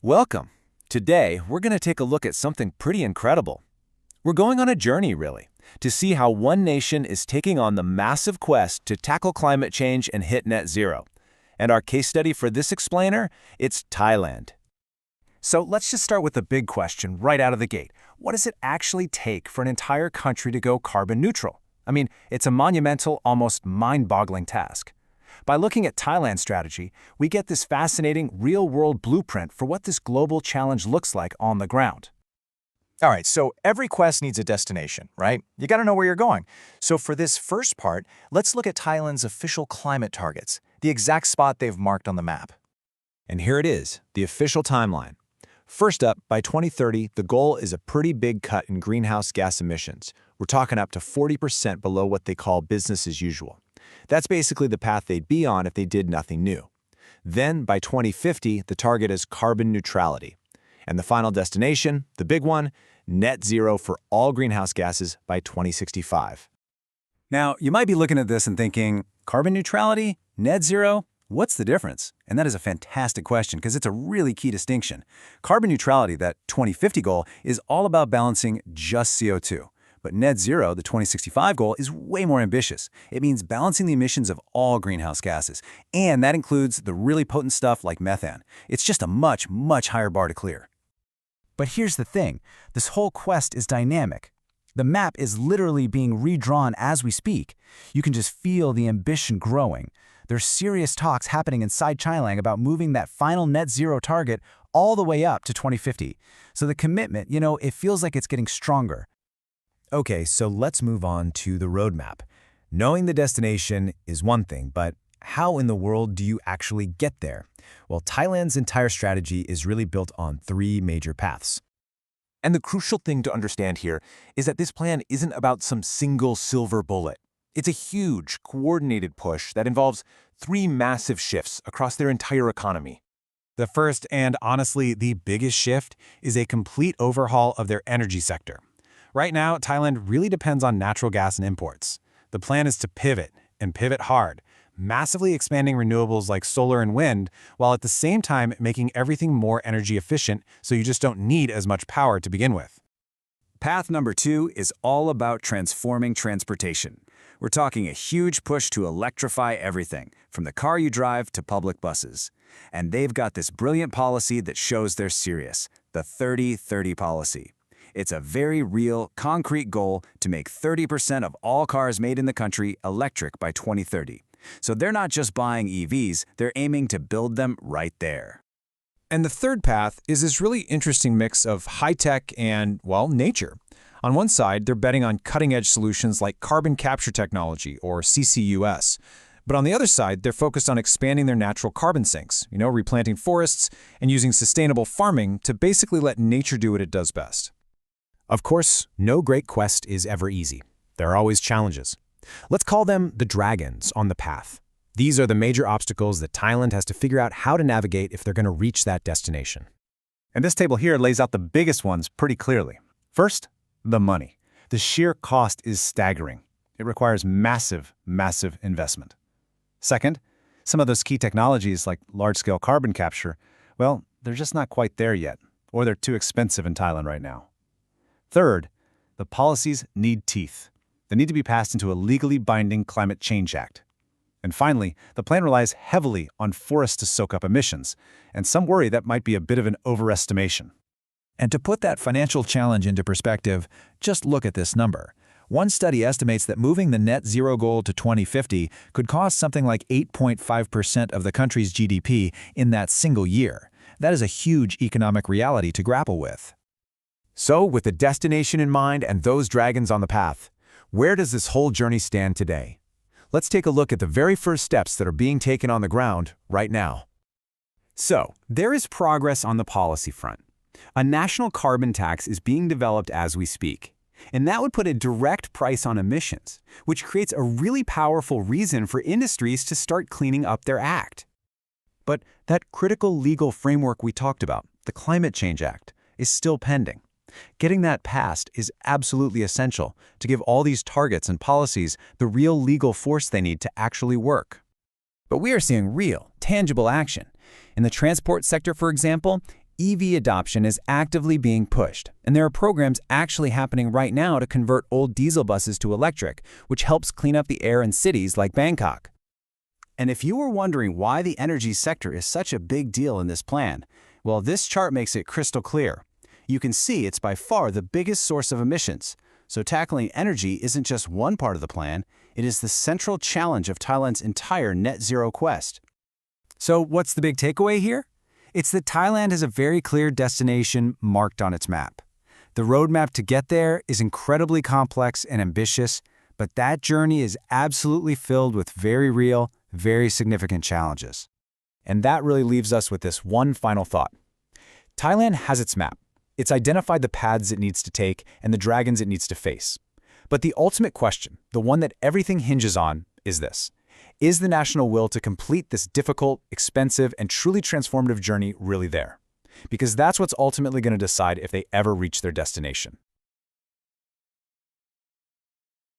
Welcome. Today, we're going to take a look at something pretty incredible. We're going on a journey, really, to see how one nation is taking on the massive quest to tackle climate change and hit net zero. And our case study for this explainer, it's Thailand. So let's just start with the big question right out of the gate. What does it actually take for an entire country to go carbon neutral? I mean, it's a monumental, almost mind-boggling task. By looking at Thailand's strategy, we get this fascinating real-world blueprint for what this global challenge looks like on the ground. All right, so every quest needs a destination, right? You got to know where you're going. So for this first part, let's look at Thailand's official climate targets, the exact spot they've marked on the map. And here it is, the official timeline. First up, by 2030, the goal is a pretty big cut in greenhouse gas emissions. We're talking up to 40% below what they call business as usual. That's basically the path they'd be on if they did nothing new. Then, by 2050, the target is carbon neutrality. And the final destination, the big one, net zero for all greenhouse gases by 2065. Now, you might be looking at this and thinking, carbon neutrality, net zero, what's the difference? And that is a fantastic question because it's a really key distinction. Carbon neutrality, that 2050 goal, is all about balancing just CO2. But net zero, the 2065 goal, is way more ambitious. It means balancing the emissions of all greenhouse gases. And that includes the really potent stuff like methane. It's just a much, much higher bar to clear. But here's the thing. This whole quest is dynamic. The map is literally being redrawn as we speak. You can just feel the ambition growing. There's serious talks happening inside Thailand about moving that final net zero target all the way up to 2050. So the commitment, it feels like it's getting stronger. Okay, so let's move on to the roadmap. Knowing the destination is one thing, but how in the world do you actually get there? Well, Thailand's entire strategy is really built on three major paths. And the crucial thing to understand here is that this plan isn't about some single silver bullet. It's a huge, coordinated push that involves three massive shifts across their entire economy. The first, and honestly the biggest shift, is a complete overhaul of their energy sector. Right now, Thailand really depends on natural gas and imports. The plan is to pivot, and pivot hard, massively expanding renewables like solar and wind, while at the same time making everything more energy efficient so you just don't need as much power to begin with. Path number 2 is all about transforming transportation. We're talking a huge push to electrify everything, from the car you drive to public buses. And they've got this brilliant policy that shows they're serious, the 30-30 policy. It's a very real, concrete goal to make 30% of all cars made in the country electric by 2030. So they're not just buying EVs, they're aiming to build them right there. And the third path is this really interesting mix of high-tech and, well, nature. On one side, they're betting on cutting-edge solutions like carbon capture technology, or CCUS. But on the other side, they're focused on expanding their natural carbon sinks, replanting forests and using sustainable farming to basically let nature do what it does best. Of course, no great quest is ever easy. There are always challenges. Let's call them the dragons on the path. These are the major obstacles that Thailand has to figure out how to navigate if they're going to reach that destination. And this table here lays out the biggest ones pretty clearly. First, the money. The sheer cost is staggering. It requires massive, massive investment. Second, some of those key technologies like large-scale carbon capture, well, they're just not quite there yet, or they're too expensive in Thailand right now. Third, the policies need teeth. They need to be passed into a legally binding climate change act. And finally, the plan relies heavily on forests to soak up emissions, and some worry that might be a bit of an overestimation. And to put that financial challenge into perspective, just look at this number. One study estimates that moving the net zero goal to 2050 could cost something like 8.5% of the country's GDP in that single year. That is a huge economic reality to grapple with. So, with the destination in mind and those dragons on the path, where does this whole journey stand today? Let's take a look at the very first steps that are being taken on the ground right now. So, there is progress on the policy front. A national carbon tax is being developed as we speak. And that would put a direct price on emissions, which creates a really powerful reason for industries to start cleaning up their act. But that critical legal framework we talked about, the Climate Change Act, is still pending. Getting that passed is absolutely essential to give all these targets and policies the real legal force they need to actually work. But we are seeing real, tangible action. In the transport sector, for example, EV adoption is actively being pushed, and there are programs actually happening right now to convert old diesel buses to electric, which helps clean up the air in cities like Bangkok. And if you were wondering why the energy sector is such a big deal in this plan, well, this chart makes it crystal clear. You can see it's by far the biggest source of emissions. So tackling energy isn't just one part of the plan, it is the central challenge of Thailand's entire net zero quest. So what's the big takeaway here? It's that Thailand has a very clear destination marked on its map. The roadmap to get there is incredibly complex and ambitious, but that journey is absolutely filled with very real, very significant challenges. And that really leaves us with this one final thought. Thailand has its map. It's identified the paths it needs to take and the dragons it needs to face. But the ultimate question, the one that everything hinges on, is this. Is the national will to complete this difficult, expensive, and truly transformative journey really there? Because that's what's ultimately going to decide if they ever reach their destination.